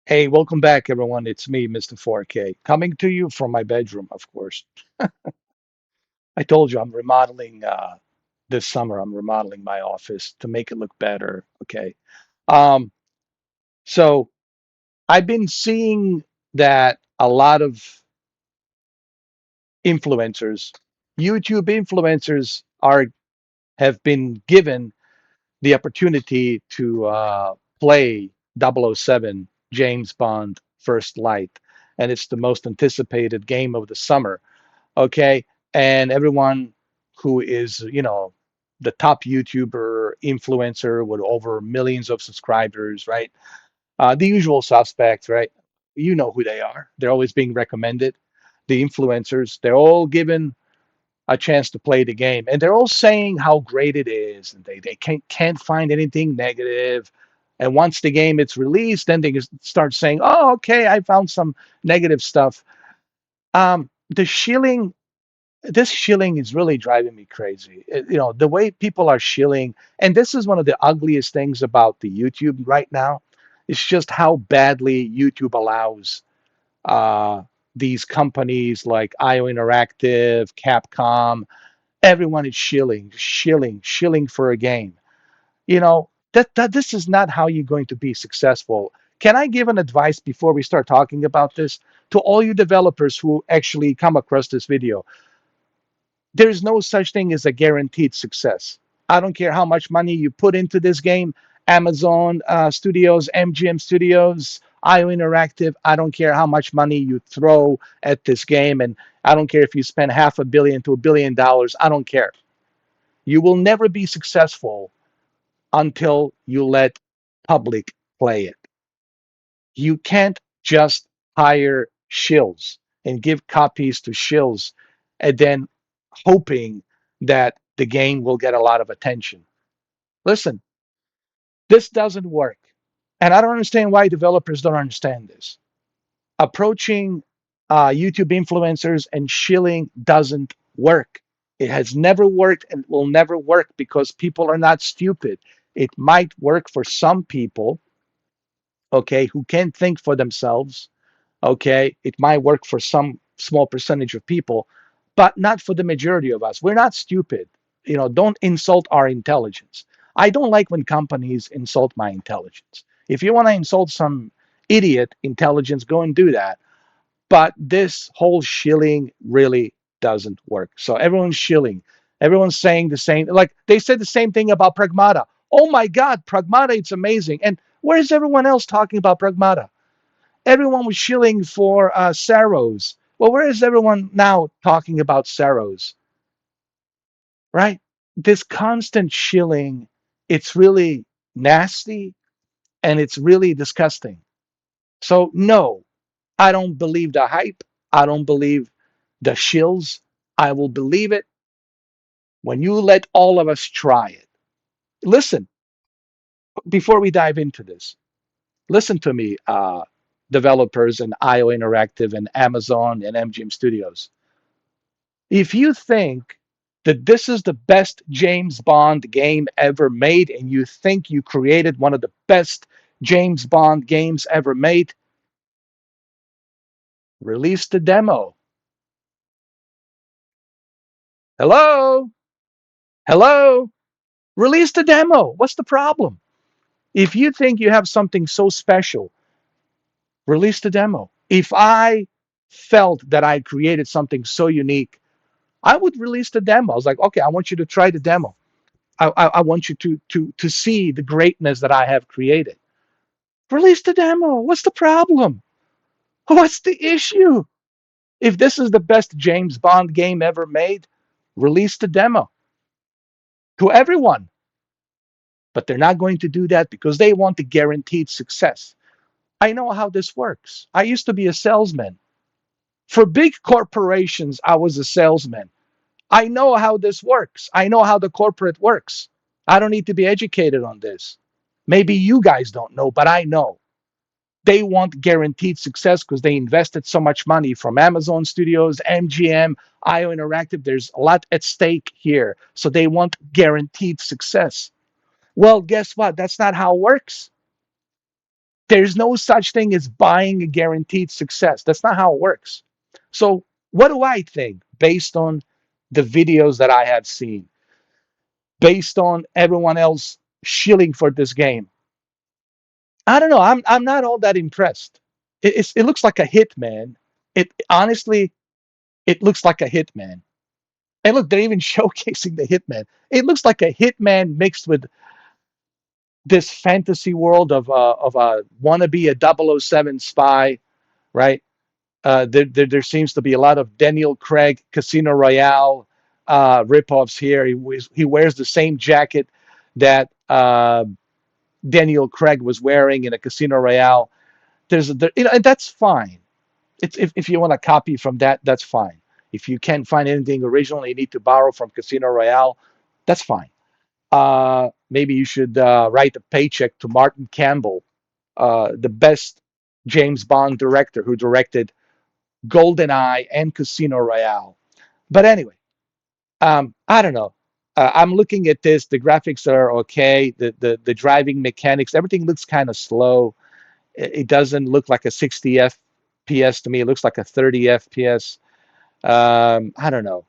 Hey, welcome back, everyone. It's me, Mr. 4K, coming to you from my bedroom, of course. I told you I'm remodeling this summer. I'm remodeling my office to make it look better. Okay. Um, so I've been seeing that a lot of influencers, YouTube influencers, are have been given the opportunity to play 007 James Bond First Light, and it's the most anticipated game of the summer. Okay, and everyone who is the top YouTuber influencer with over millions of subscribers, right? The usual suspects, right? You know who they are. They're always being recommended. The influencers, they're all given a chance to play the game, and they're all saying how great it is, and they can't find anything negative. And once the game is released, then they just start saying, "Oh, okay, I found some negative stuff." The shilling this shilling is really driving me crazy. The way people are shilling, and this is one of the ugliest things about the YouTube right now. It's just how badly YouTube allows uh, these companies like IO Interactive, Capcom, everyone is shilling for a game. That this is not how you're going to be successful. Can I give an advice before we start talking about this to all you developers who actually come across this video? There's no such thing as a guaranteed success. I don't care how much money you put into this game. Amazon Studios, MGM Studios, IO Interactive. I don't care how much money you throw at this game, and I don't care if you spend $500 million to $1 billion. I don't care. You will never be successful until you let public play it. You can't just hire shills and give copies to shills and then hoping that the game will get a lot of attention. Listen, this doesn't work. And I don't understand why developers don't understand this. Approaching YouTube influencers and shilling doesn't work. It has never worked and will never work because people are not stupid. It might work for some people, okay, who can think for themselves. Okay, it might work for some small percentage of people, but not for the majority of us. We're not stupid. Don't insult our intelligence. I don't like when companies insult my intelligence. If you want to insult some idiot intelligence, go and do that. But this whole shilling really doesn't work. So everyone's shilling. Everyone's saying the same. Like they said the same thing about Pragmata. Oh my God, Pragmata, it's amazing. And where's everyone else talking about Pragmata? Everyone was shilling for Saros. Well, where is everyone now talking about Saros? Right? This constant shilling, it's really nasty and it's really disgusting. So, no, I don't believe the hype. I don't believe the shills. I will believe it when you let all of us try it. Listen, before we dive into this, listen to me, developers and IO Interactive and Amazon and MGM Studios. If you think that this is the best James Bond game ever made and you think you created one of the best James Bond games ever made, release the demo. Hello? Hello? Release the demo. What's the problem? If you think you have something so special, release the demo. If I felt that I created something so unique, I would release the demo. I was like, okay, I want you to try the demo. I want you to see the greatness that I have created. Release the demo. What's the problem? What's the issue? If this is the best James Bond game ever made, release the demo to everyone. But they're not going to do that because they want the guaranteed success. I know how this works. I used to be a salesman. For big corporations, I was a salesman. I know how this works. I know how the corporate works. I don't need to be educated on this. Maybe you guys don't know, but I know. They want guaranteed success because they invested so much money from Amazon Studios, MGM, IO Interactive. There's a lot at stake here. So they want guaranteed success. Well, guess what? That's not how it works. There's no such thing as buying a guaranteed success. That's not how it works. So, what do I think based on the videos that I have seen, based on everyone else shilling for this game? I don't know. I'm not all that impressed. It looks like a hit, man. It honestly, it looks like a hitman. And look, they're even showcasing the hitman. It looks like a hitman mixed with this fantasy world of a wannabe a 007 spy, right? There seems to be a lot of Daniel Craig Casino Royale ripoffs here. He wears the same jacket that Daniel Craig was wearing in a Casino Royale. And that's fine. If you want to copy from that, that's fine. If you can't find anything original, you need to borrow from Casino Royale, that's fine. Maybe you should write a paycheck to Martin Campbell, the best James Bond director who directed GoldenEye and Casino Royale. But anyway, I don't know. I'm looking at this. The graphics are okay. The driving mechanics, everything looks kind of slow. It doesn't look like a 60 FPS to me. It looks like a 30 FPS. I don't know.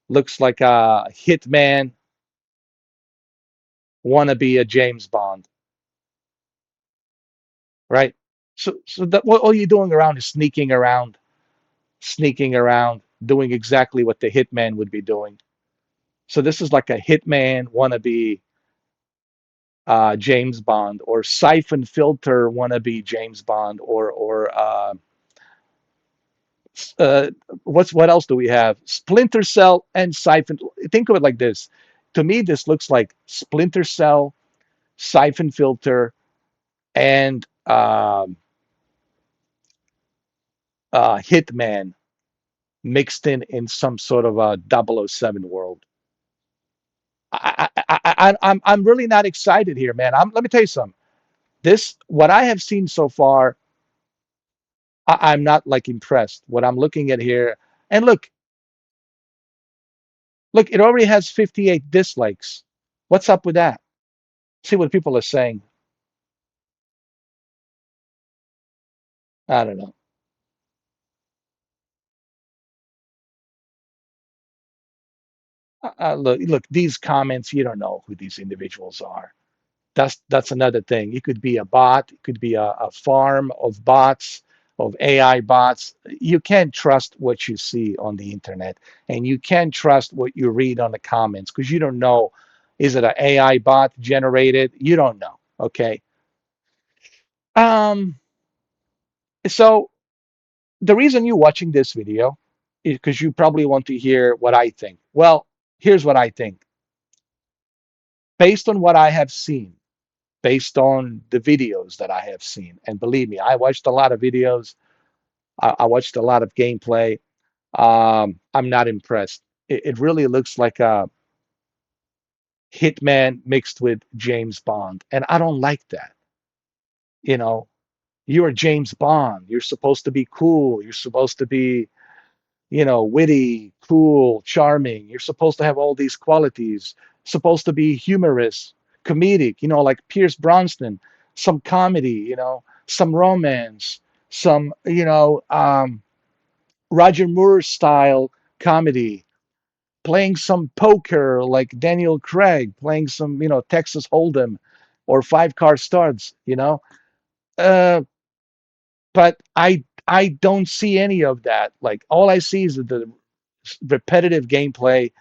Looks like a hitman wanna be a James Bond, right? So that what all you're doing around is sneaking around, doing exactly what the hitman would be doing. So this is like a hitman wannabe James Bond, or siphon filter wannabe James Bond, or uh, what else do we have? Splinter Cell and siphon. Think of it like this. To me, this looks like Splinter Cell, siphon filter, and hitman mixed in some sort of a 007 world. I'm really not excited here, man. Let me tell you something. This what I have seen so far, I'm not like impressed. What I'm looking at here, and look, it already has 58 dislikes. What's up with that? See what people are saying. I don't know. Look, these comments, you don't know who these individuals are. That's another thing. It could be a bot, it could be a farm of bots, of AI bots. You can't trust what you see on the internet, and you can't trust what you read on the comments because you don't know, is it an AI bot generated? You don't know. Okay. Um, so the reason you're watching this video is because you probably want to hear what I think. Well, here's what I think. Based on what I have seen, based on the videos that I have seen. And believe me, I watched a lot of videos. I watched a lot of gameplay. I'm not impressed. It really looks like a Hitman mixed with James Bond, and I don't like that. You know, you're James Bond. You're supposed to be cool. You're supposed to be, witty, cool, charming. You're supposed to have all these qualities. Supposed to be humorous, comedic, like Pierce Brosnan, some comedy, some romance, some, Roger Moore style comedy, playing some poker like Daniel Craig, playing some, Texas Hold'em or five car studs, Uh, but I don't see any of that. Like all I see is the repetitive gameplay.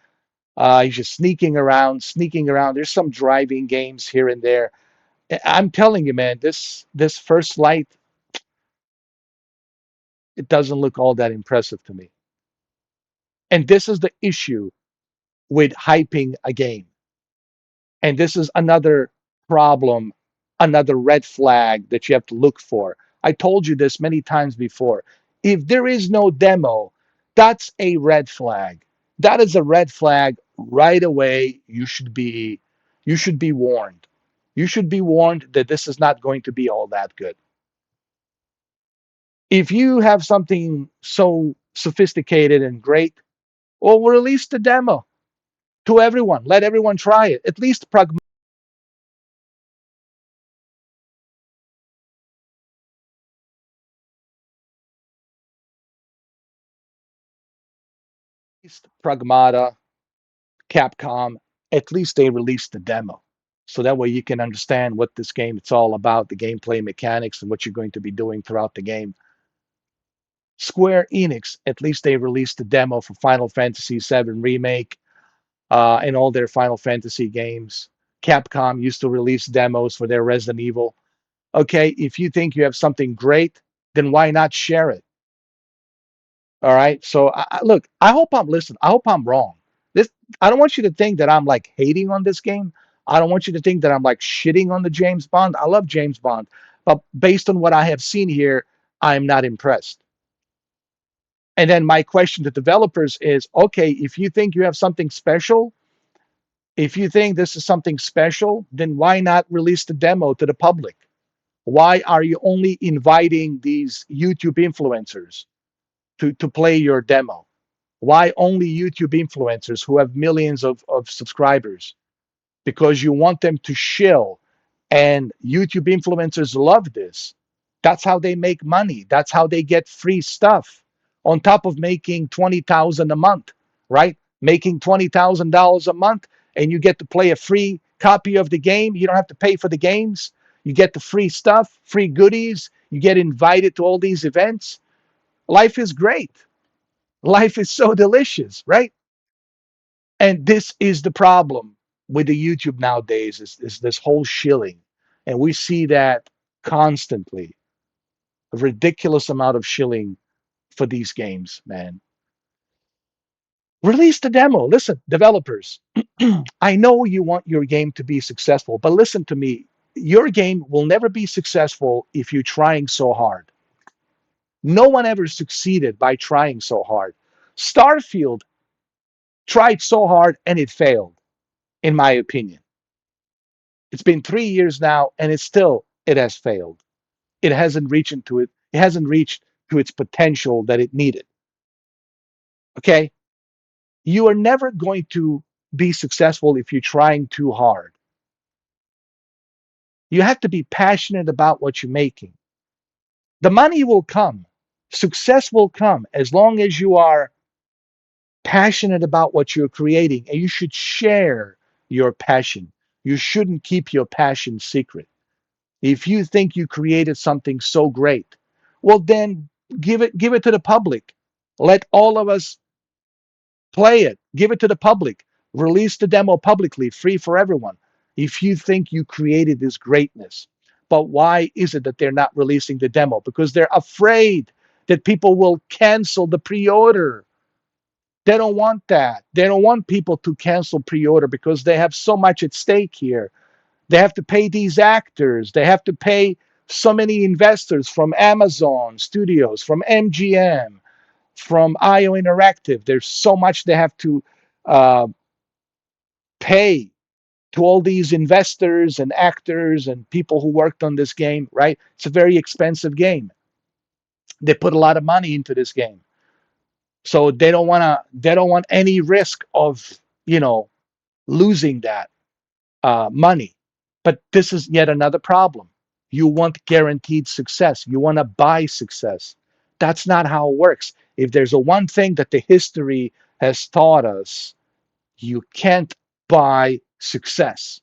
He's just sneaking around, sneaking around. There's some driving games here and there. I'm telling you, man, this first light, it doesn't look all that impressive to me. And this is the issue with hyping a game. And this is another problem, another red flag that you have to look for. I told you this many times before. If there is no demo, that's a red flag. That is a red flag right away. You should be warned. You should be warned that this is not going to be all that good. If you have something so sophisticated and great, well, release the demo to everyone. Let everyone try it. At least Pragmata, Capcom, at least they released the demo. So that way you can understand what this game it's all about, the gameplay mechanics and what you're going to be doing throughout the game. Square Enix, at least they released the demo for Final Fantasy VII Remake and all their Final Fantasy games. Capcom used to release demos for their Resident Evil. Okay, if you think you have something great, then why not share it? All right. So look, I hope I'm listening. I hope I'm wrong. This I don't want you to think that I'm like hating on this game. I don't want you to think that I'm like shitting on the James Bond. I love James Bond, but based on what I have seen here, I'm not impressed. And then my question to developers is, okay, if you think you have something special, if you think this is something special, then why not release the demo to the public? Why are you only inviting these YouTube influencers to play your demo? Why only YouTube influencers who have millions of subscribers? Because you want them to shill. And YouTube influencers love this. That's how they make money. That's how they get free stuff on top of making 20,000 a month, right? Making $20,000 a month and you get to play a free copy of the game. You don't have to pay for the games. You get the free stuff, free goodies. You get invited to all these events. Life is great. Life is so delicious, right? And this is the problem with the YouTube nowadays is this whole shilling. And we see that constantly, a ridiculous amount of shilling for these games, man. Release the demo. Listen, developers, I know you want your game to be successful, but listen to me. Your game will never be successful if you're trying so hard. No one ever succeeded by trying so hard. Starfield tried so hard and it failed, in my opinion. It's been 3 years now, and it has failed. It hasn't reached into it. It hasn't reached to its potential that it needed. Okay, you are never going to be successful if you're trying too hard. You have to be passionate about what you're making. The money will come. Success will come as long as you are passionate about what you're creating, and you should share your passion. You shouldn't keep your passion secret. If you think you created something so great, well then give it to the public. Let all of us play it. Give it to the public. Release the demo publicly, free for everyone. If you think you created this greatness. But why is it that they're not releasing the demo? Because they're afraid that people will cancel the pre-order. They don't want that. They don't want people to cancel pre-order because they have so much at stake here. They have to pay these actors. They have to pay so many investors from Amazon Studios, from MGM, from IO Interactive. There's so much they have to uh, pay to all these investors and actors and people who worked on this game, right? It's a very expensive game. They put a lot of money into this game. So they don't want any risk of, you know, losing that money. But this is yet another problem. You want guaranteed success. You want to buy success. That's not how it works. If there's a one thing that the history has taught us, you can't buy success.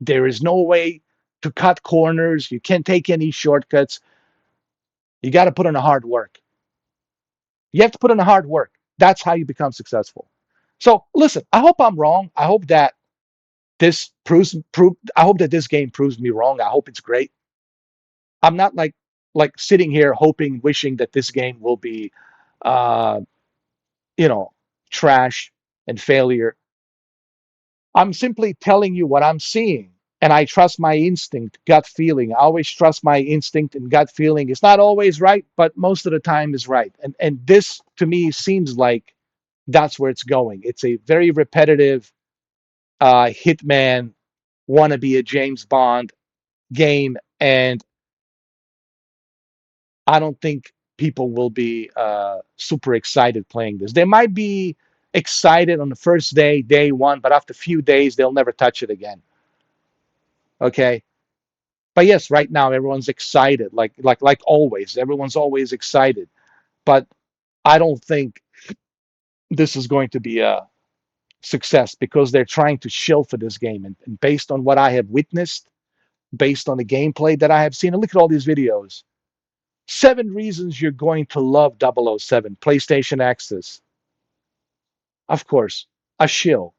There is no way to cut corners. You can't take any shortcuts. You got to put in the hard work. You have to put in the hard work. That's how you become successful. So listen, I hope I'm wrong. I hope that I hope that this game proves me wrong. I hope it's great. I'm not like sitting here hoping, wishing that this game will be, uh, you know, trash and failure. I'm simply telling you what I'm seeing, and I trust my instinct, gut feeling. I always trust my instinct and gut feeling. It's not always right, but most of the time is right. And this to me seems like that's where it's going. It's a very repetitive hitman wannabe a James Bond game, and I don't think people will be super excited playing this. They might be excited on the first day, day one, but after a few days, they'll never touch it again. Okay. But yes, right now everyone's excited, like always. Everyone's always excited. But I don't think. this is going to be a success because they're trying to shill for this game. And based on what I have witnessed, based on the gameplay that I have seen, and look at all these videos. 7 reasons you're going to love 007. PlayStation Access. Of course, a shill.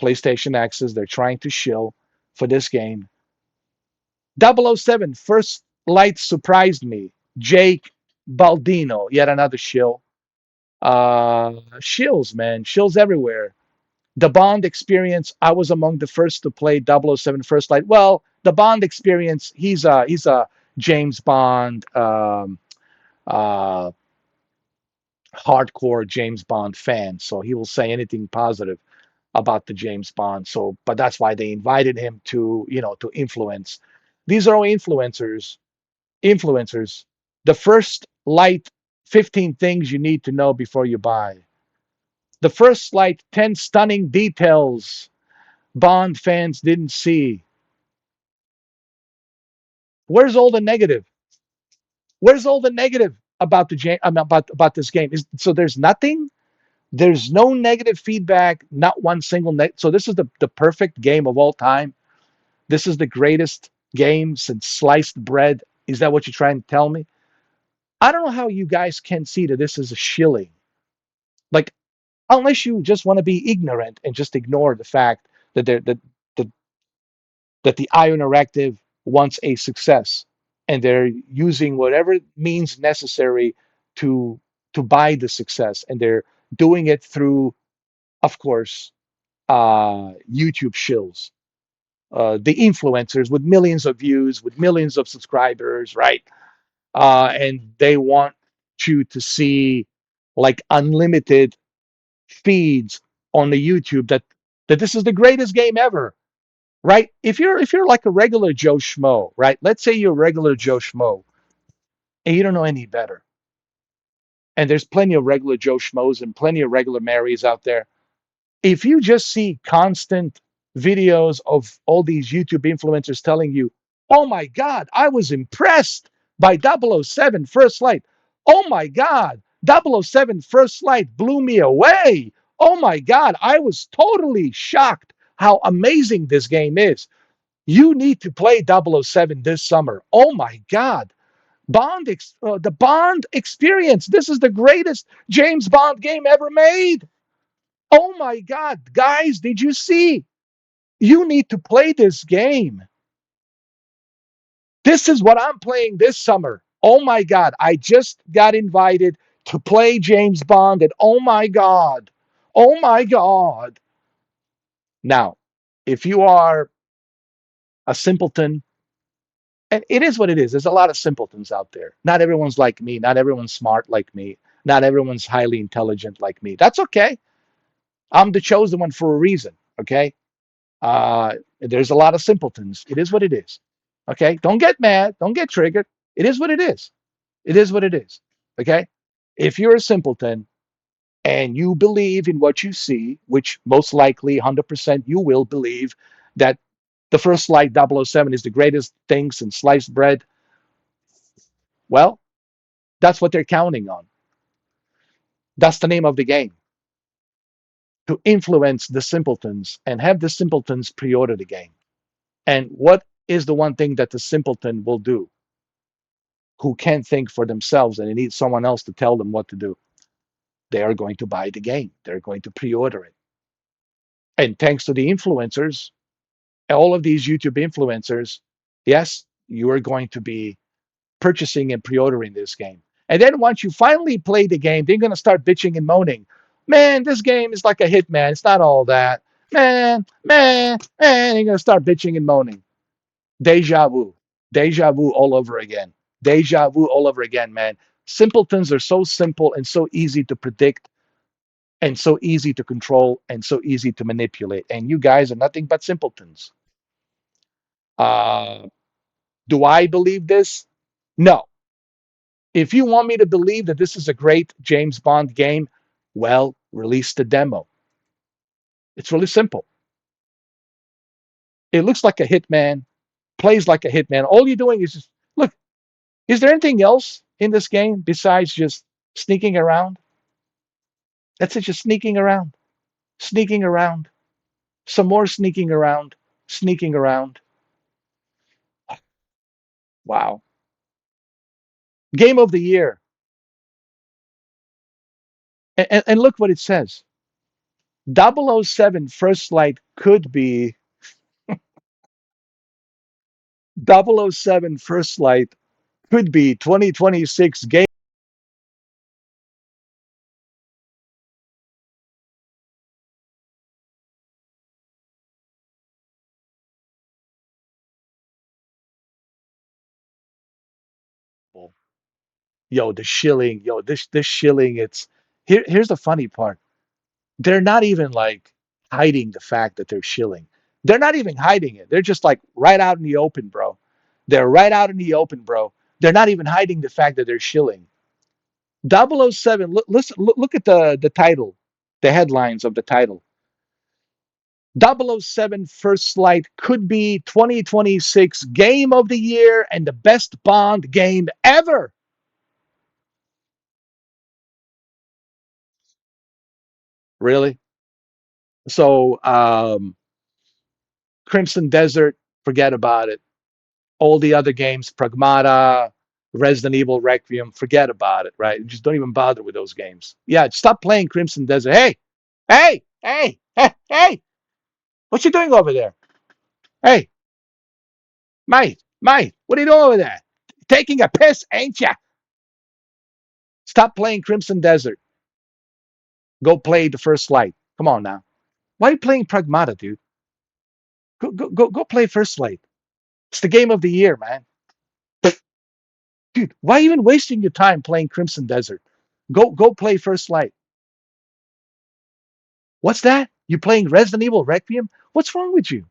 PlayStation Access, they're trying to shill for this game. 007, First Light surprised me. Jake Baldino, yet another shill. Shills, man. Shills everywhere. The Bond experience, I was among the first to play 007 First Light. Well, the Bond experience, he's a James Bond uh, hardcore James Bond fan, so he will say anything positive about the James Bond. So, but that's why they invited him to, to influence. These are all influencers. Influencers. The First Light 15 things you need to know before you buy. The First Light 10 stunning details Bond fans didn't see. Where's all the negative? Where's all the negative about about this game? So there's nothing. There's no negative feedback. Not one single. So this is the perfect game of all time. This is the greatest game since sliced bread. Is that what you're trying to tell me? I don't know how you guys can see that this is a shilling. Like, unless you just want to be ignorant and just ignore the fact that that that the Iron Directive wants a success, and they're using whatever means necessary to buy the success, and they're doing it through, of course, YouTube shills, the influencers with millions of views, with millions of subscribers, right? And they want you to see like unlimited feeds on the YouTube that this is the greatest game ever, right? If you're like a regular Joe Schmo, right? Let's say you're a regular Joe Schmo and you don't know any better. And there's plenty of regular Joe Schmoes and plenty of regular Marys out there. If you just see constant videos of all these YouTube influencers telling you, "Oh my God, I was impressed by 007 First Light. Oh my God, 007 First Light blew me away. Oh my God, I was totally shocked how amazing this game is. You need to play 007 this summer. Oh my God. The Bond experience. This is the greatest James Bond game ever made. Oh my God, guys, did you see? You need to play this game. This is what I'm playing this summer. Oh my God, I just got invited to play James Bond, and oh my God, oh my God." Now, if you are a simpleton, and it is what it is, there's a lot of simpletons out there. Not everyone's like me, not everyone's smart like me, not everyone's highly intelligent like me. That's okay. I'm the chosen one for a reason, okay? There's a lot of simpletons. It is what it is. Okay. Don't get mad. Don't get triggered. It is what it is. It is what it is. Okay. If you're a simpleton and you believe in what you see, which most likely 100% you will believe that the First Light 007 is the greatest thing since sliced bread, well, that's what they're counting on. That's the name of the game, to influence the simpletons and have the simpletons pre order the game. And what is the one thing that the simpleton will do, who can't think for themselves and they need someone else to tell them what to do? They are going to buy the game. They're going to pre-order it. And thanks to the influencers, all of these YouTube influencers, yes, you are going to be purchasing and pre-ordering this game. And then once you finally play the game, they're going to start bitching and moaning. Man, this game is like a hit, man. It's not all that. Man. They're going to start bitching and moaning. Deja vu. Deja vu all over again. Deja vu all over again, man. Simpletons are so simple and so easy to predict and so easy to control and so easy to manipulate. And you guys are nothing but simpletons. Uh, do I believe this? No. If you want me to believe that this is a great James Bond game, well, release the demo. It's really simple. It looks like a hitman, plays like a hitman. All you're doing is just look. Is there anything else in this game besides just sneaking around? That's it, just sneaking around, sneaking around, some more sneaking around, sneaking around. Wow. Game of the year. And look what it says. 007 First Light could be 007 First Light could be 2026 game. Yo, the shilling, yo, this shilling, it's here's the funny part. They're not even like hiding the fact that they're shilling. They're not even hiding it. They're just like right out in the open, bro. They're right out in the open, bro. They're not even hiding the fact that they're shilling. 007, listen, look at the title, the headlines of the title. 007 First Light could be 2026 Game of the Year and the best Bond game ever. Really? So, Crimson Desert, forget about it. All the other games, Pragmata, Resident Evil Requiem, forget about it, right? Just don't even bother with those games. Yeah, stop playing Crimson Desert. Hey, hey, what you doing over there? Hey, mate, what are you doing over there? Taking a piss, ain't ya? Stop playing Crimson Desert. Go play the First Light. Come on now. Why are you playing Pragmata, dude? Go play First Light. It's the game of the year, man. But dude, why even wasting your time playing Crimson Desert? Go play First Light. What's that? You playing Resident Evil Requiem? What's wrong with you?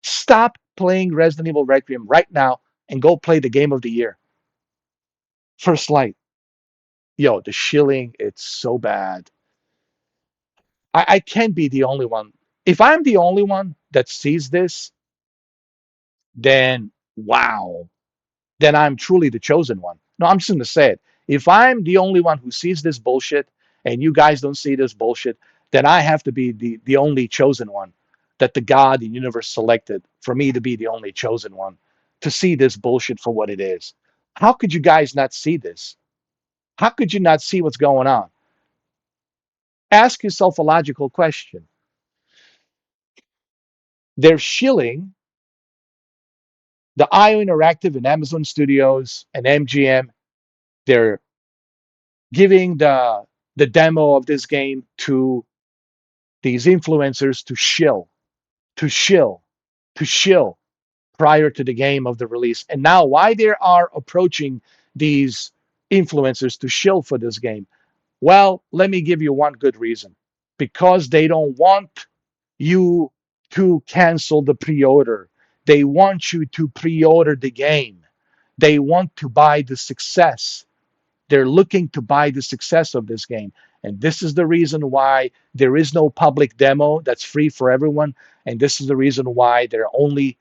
Stop playing Resident Evil Requiem right now and go play the game of the year. First Light. Yo, the shilling, it's so bad. I can't be the only one. If I'm the only one that sees this, then wow, then I'm truly the chosen one. No, I'm just going to say it. If I'm the only one who sees this bullshit and you guys don't see this bullshit, then I have to be the only chosen one that the God, the universe selected for me to be the only chosen one to see this bullshit for what it is. How could you guys not see this? How could you not see what's going on? Ask yourself a logical question. They're shilling the IO Interactive and Amazon Studios and MGM. They're giving the demo of this game to these influencers to shill, to shill, to shill prior to the game of the release. And now, why they are approaching these influencers to shill for this game? Well, let me give you one good reason. Because they don't want you to cancel the pre order. They want you to pre order the game. They want to buy the success. They're looking to buy the success of this game. And this is the reason why there is no public demo that's free for everyone. And this is the reason why they're only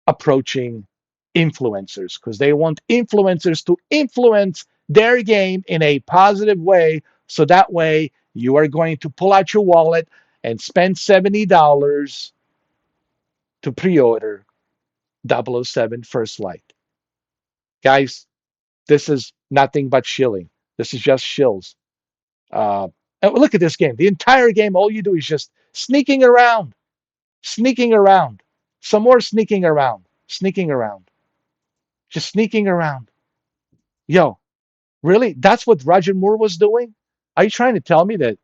approaching influencers because they want influencers to influence their game in a positive way. So that way you are going to pull out your wallet and spend $70 to pre order 007 First Light. Guys, this is nothing but shilling. This is just shills. Uh, Look at this game. The entire game, all you do is just sneaking around, some more sneaking around, just sneaking around. Yo, really? That's what Roger Moore was doing? Are you trying to tell me that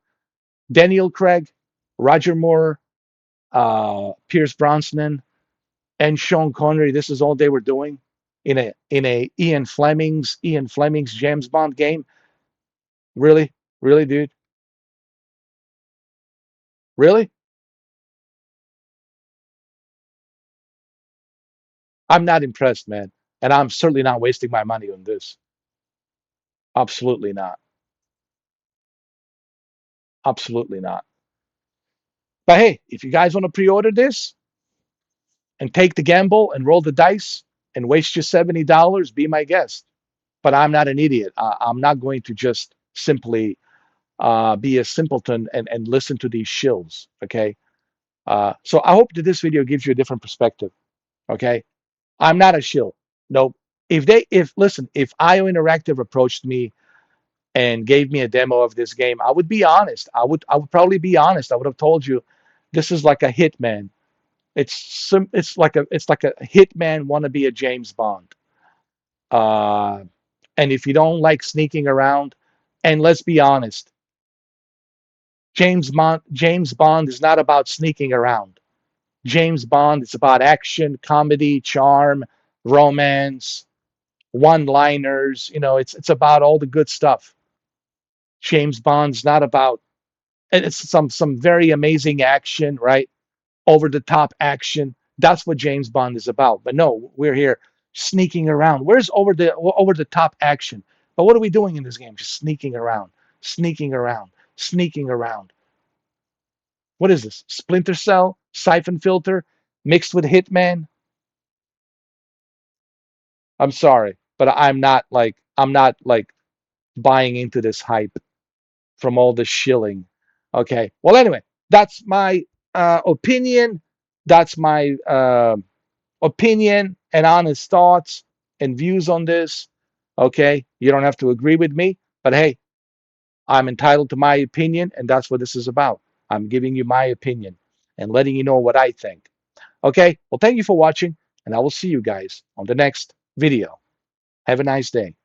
Daniel Craig, Roger Moore, Pierce Brosnan, and Sean Connery, this is all they were doing in a Ian Fleming's James Bond game? Really? Really, dude? Really? I'm not impressed, man. And I'm certainly not wasting my money on this. Absolutely not. Absolutely not. But hey, if you guys want to pre-order this and take the gamble and roll the dice and waste your $70, be my guest. But I'm not an idiot. I'm not going to just simply be a simpleton and listen to these shills. Okay. So I hope that this video gives you a different perspective. Okay. I'm not a shill. Nope. If listen, if IO Interactive approached me and gave me a demo of this game, I would be honest. I would probably be honest. I would have told you, this is like a hitman. It's like a hitman wannabe a James Bond. Uh, and if you don't like sneaking around, and let's be honest, James Bond is not about sneaking around. James Bond is about action, comedy, charm, romance, one-liners. It's about all the good stuff. James Bond's not about, and it's some very amazing action, right? Over the top action. That's what James Bond is about. But no, we're here sneaking around. Where's over the top action? But what are we doing in this game? Just sneaking around, sneaking around, sneaking around. What is this? Splinter Cell, Siphon Filter, mixed with Hitman? I'm sorry, but I'm not like buying into this hype from all the shilling. Okay. Well, anyway, that's my opinion. That's my opinion and honest thoughts and views on this. Okay. You don't have to agree with me, but hey, I'm entitled to my opinion, and that's what this is about. I'm giving you my opinion and letting you know what I think. Okay. Well, thank you for watching, and I will see you guys on the next video. Have a nice day.